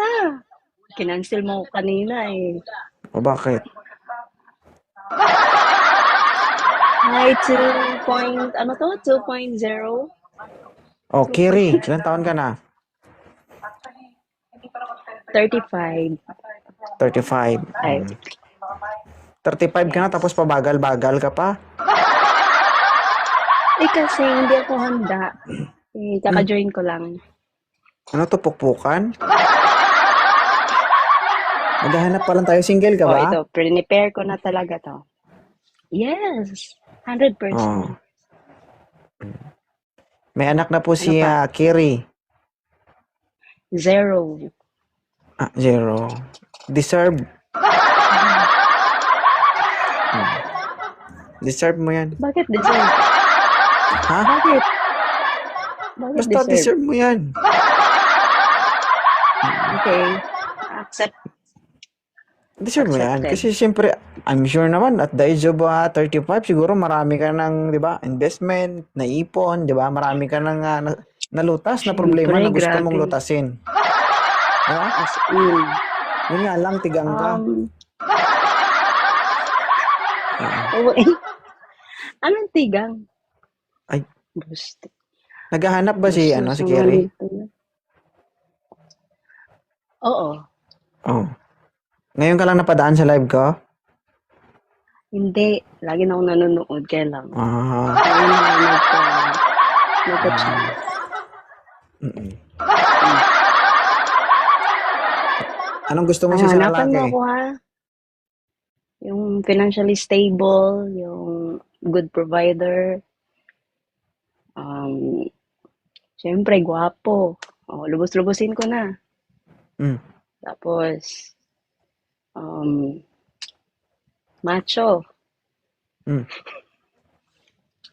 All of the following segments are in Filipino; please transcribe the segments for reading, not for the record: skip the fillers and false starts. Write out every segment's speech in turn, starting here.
na. Kinancel mo kanina eh. O bakit? Hi, 2.0? O, Kiri, ilang taon ka na? 35. 35. Ay, 35 ka na tapos pabagal-bagal ka pa? kasi hindi ako handa. Kaka-join ko lang. Ano to, pukpukan? Maghahanap pa lang tayo. Single ka Oh, ba? ito, prepare ko na talaga to. Yes, 100%. Oh. May anak na po Ano si pa? Kiri. 0. 0. Deserve. Deserve mo yan. Bakit deserve? Ha? Bakit? Bakit Basta deserve mo yan. Okay. Accept. Deserve mo yan. Accepted. Kasi siyempre, I'm sure naman, at the age of 35, siguro marami ka ng, di ba, investment, naipon, di ba? Marami ka ng nalutas na problema na gusto mong grabe. lutasin. Diba? As in. Yun nga lang, tigang ka. Anong tigang? Ay. Gusto. Naghahanap ba si Kiri? Oo. Oh. Ngayon ka lang napadaan sa live ko? Hindi. Lagi na akong nanonood. Kaya lang. Ah. Lagi na nagka-chance. Anong gusto mo sa isang Hanapan mo lalaki? ako ha. Yung financially stable, yung good provider. Siyempre, gwapo. Lubos-lubosin ko na. Tapos, macho.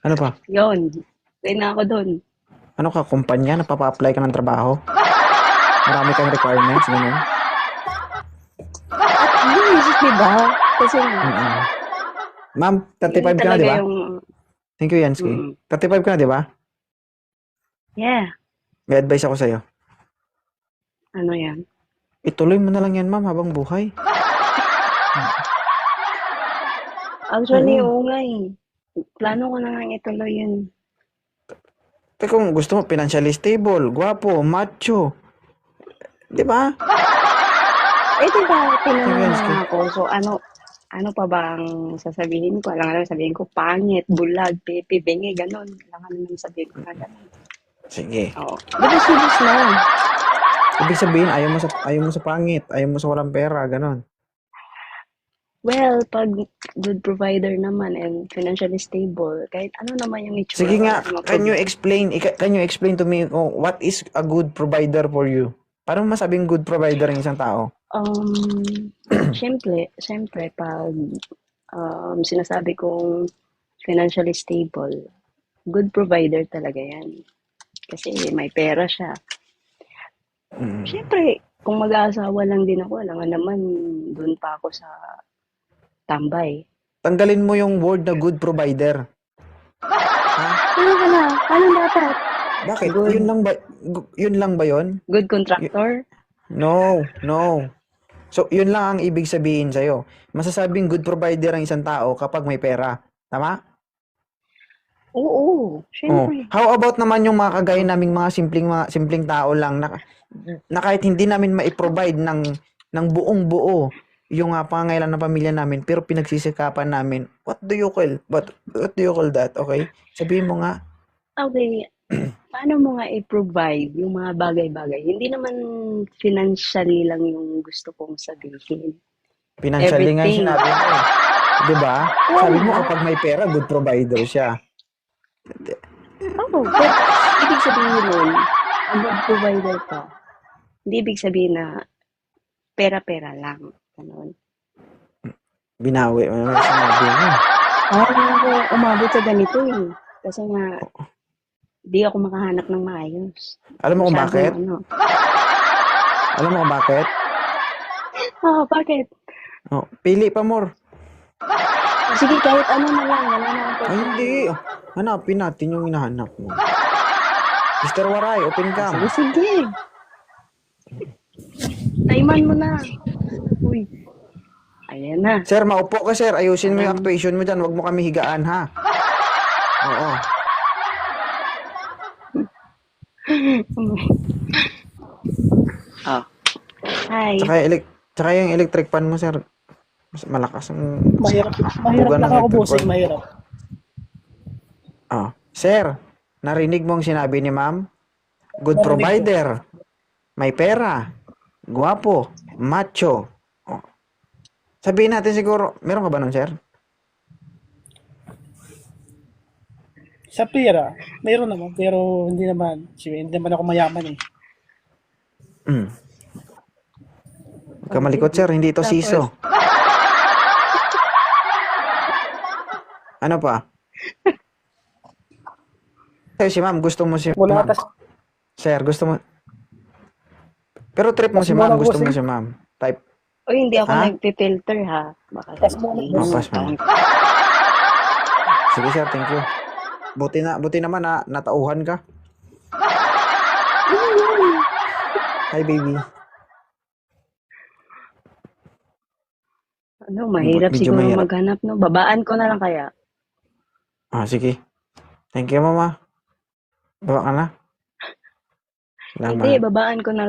Ano pa? Yun. Stay na ako dun. Ano ka, kumpanya? Napapa-apply ka ng trabaho? Marami kang requirements, gano'n? Yes, diba? Kasi Ma'am, 35 ka na, di ba? Thank you, Yansky. 35 ka na, di ba? Yeah. May advice ako sa'yo. Ano yan? Ituloy mo na lang yan, ma'am, habang buhay. Actually, oo nga eh. Plano ko na nga ituloy yun. Pero kung gusto mo, financially stable, guwapo, macho. Di ba? Diba, tinanong na ako. So, ano pa ba ang sasabihin ko? Alam nga sabihin ko, pangit, bulag, pepe, bengi, ganon. Alam nga naman sabihin ko na ganon. Sige. Oo. Lubos-lubos na. Ibig sabihin, ayaw mo sa pangit, ayaw mo sa walang pera, ganon. Well, pag good provider naman and financially stable, kahit ano naman yung itsura. Sige nga, can you explain to me what is a good provider for you? Paano masabing good provider ng isang tao? Siyempre, pag sinasabi kong financially stable, good provider talaga yan. Kasi may pera siya. Siyempre, kung mag-aasawa lang din ako, alam nga naman, doon pa ako sa tambay. Tanggalin mo yung word na good provider. Ano dapat? Bakit? Yun lang ba yun? Good contractor? No. So, yun lang ang ibig sabihin sa'yo. Masasabing good provider ang isang tao kapag may pera. Tama? Oo, syempre. How about naman yung mga kagaya naming mga simpleng tao lang na kahit hindi namin ma-provide ng buong buo yung pangangailangan ng pamilya namin pero pinagsisikapan namin. What do you call that? Okay? Sabihin mo nga. Okay. Paano mo nga i-provide yung mga bagay-bagay? Hindi naman financially lang yung gusto kong sabihin. Financially nga sinabi mo. Diba? Sabi mo kapag may pera, good provider siya. Oo. But ibig sabihin nun, ang good provider ka, hindi ibig sabihin na pera-pera lang. Ganun. Binawi mo naman sinabi mo. Ako umabot sa ganito eh. Kasi nga, di ako makahanap ng maayos. Alam mo kung bakit? Alam mo kung bakit? Bakit? Pili pa more. Sige, kahit ano na lang. Wala na ako. Ay, hindi. Hanapin natin yung hinahanap mo. Mr. Waray, open cam. Sige. Naiman mo na. Uy. Ayan na. Sir, maupo ka, sir. Ayusin mo yung actuation mo dyan. Huwag mo kami higaan, ha? Oo. Oh. Hi. Tsaka yung electric fan mo, sir. Mas malakas ang... Mahirap Buga ng lang ako, electric bossing. fan. Mahirap. Oh. Sir, narinig mo ang sinabi ni ma'am? Good Narinig ko. provider. May pera. Guwapo. Macho. Oh. Sabihin natin siguro, meron ka ba nun, sir? Sa pera, mayroon naman. Pero hindi naman. Hindi naman ako mayaman eh. Mm. Huwag ka malikot, sir. Hindi ito siso. Ano pa? Si ma'am, gusto mo si Wala ma'am. tas. Sir, gusto mo... Pero trip mo Tas si ma'am, muna, gusto mo bossing. si ma'am. Type. Uy, hindi ako Ha? nagpipilter ha. Baka Tas muna, sabihin boss. mo, Pas, ma'am. Sige, sir, thank you. Buti naman na natauhan ka. Hi, baby. Ano, mahirap Medyo siguro mahirap. maghanap, no? Babaan ko na lang kaya. Ah, sige. Thank you, mama. Bawa ka na. Salamat. Hindi, babaan ko na lang.